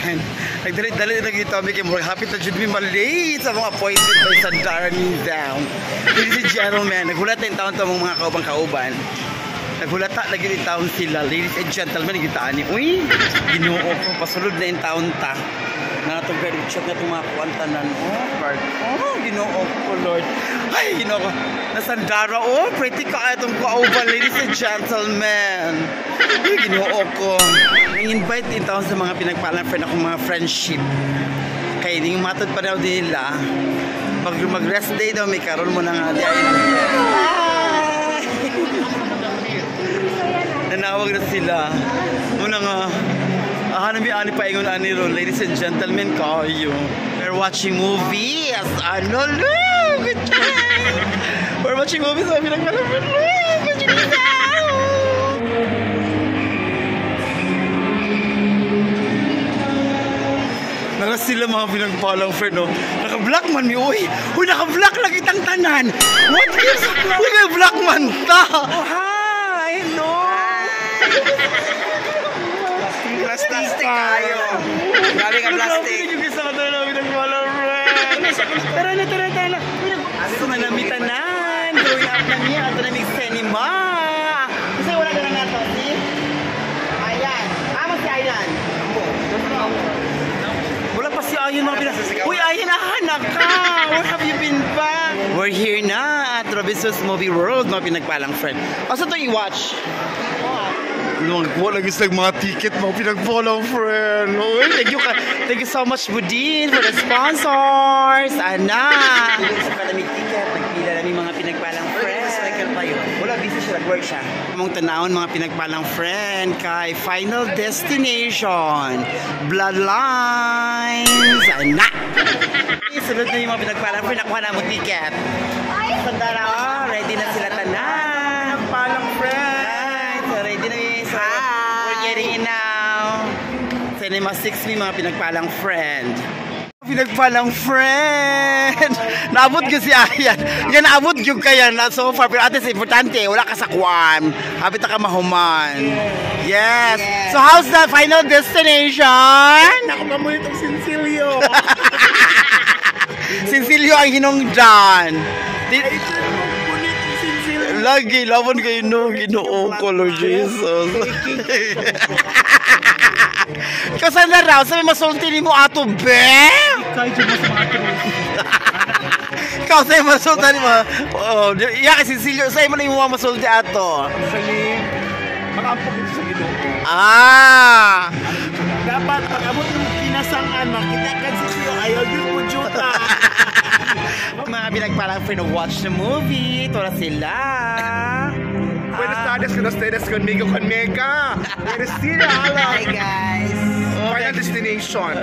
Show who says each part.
Speaker 1: kauban. Nagdali-dali na kita may kay happy to jud mi malate sa mga appointment by Sandara ni down. Ladies and gentlemen, nagulat na yung taon to mga kauban. Nagulata lagi yung taon sila. Ladies and gentlemen, nagitaan ni uy, Ginoo ko pasulod na yung taon ta. Na itong very chat na tumakuan tanan. Ginoo ko, Lord. Ay, Ginoo ko. Nasandara, pretty ka itong kauban, ladies and gentlemen. Ay, Ginoo ko. I-invite din taon sa mga pinagpalang friend akong mga friendship. Kaya hindi yung matod pa daw nila. Mag-rest day daw, may karoon mo na nga. Nanawag na sila. Muna nga. Hanami-ani pa ingon ani ron, ladies and gentlemen, kayo. We're watching movies. Ano, look! We're watching movies. Sabi lang pala, look! Naka sila mga pinagpalang friend, no? Naka-black man mi, uy! Uy, naka-black lang itang tanan! What is? Uy, naka-black man ta!
Speaker 2: Oh, hi! Hello! Plastic tayo. Grabe ka plastic.
Speaker 1: Grabe ka sa namin ng wala friend. Tara na. Ako manamitanan. Growing up na niya. Ato na may cinema. Kasi wala ka na nga to. See? Ayan. Mas si Ayan. Wala pa si Ayan mga pinas. Uy, Ayan, nahanak ka. Where have you been back? We're here na at Robinson's Movie World. Mga pinagpalang friend. Asa ito i-watch? Wala gusto ng mga ticket, mga pinag-follow, friend. Thank you so much, Budin, for the sponsors. Anak! Sa kalamig ticket, nagpila namin mga pinagpalang friend. Wala, busy siya, nag-work siya. Among tanawon, mga pinagpalang friend, kay Final Destination, Bloodlines. Anak! Sunod na yung mga pinagpalang friend, nakuha na mo ticket. Sandara, ready na sila tanan. Palang friend. Ready na yun. So, we're getting in now. Cinema 6 may mga pinagpalang friend. Pinagpalang friend! Naabot ko si Ayan. Yan, naabot yung kaya na so far. Pero ate, importante, wala ka sa kwan. Habit na ka mahuman. Yes. So, how's the Final Destination?
Speaker 2: Ako pa mo itong Sinsilio.
Speaker 1: Sinsilio ang hinungdan. Lagi, laban kayo no, Ginoo ko, Lord Jesus. Ikaw saan na raw? Sabi masulti ni mo ato, be? Ikaw sa'yo masulti ni mo. Iya kasi Silio, sa'yo mo na yung mga masulti ato.
Speaker 2: Makampok ito sa Ginoo. Dapat pag-abot ng pinasangan, makita ka si Silio, ayaw yun mo juta.
Speaker 1: Mga pinagpalang friend, watch the movie. Ito na sila.
Speaker 2: Buenas tardes con ustedes, conmigo, con Mega. Eres tira,
Speaker 1: Hi guys.
Speaker 2: Final Destination.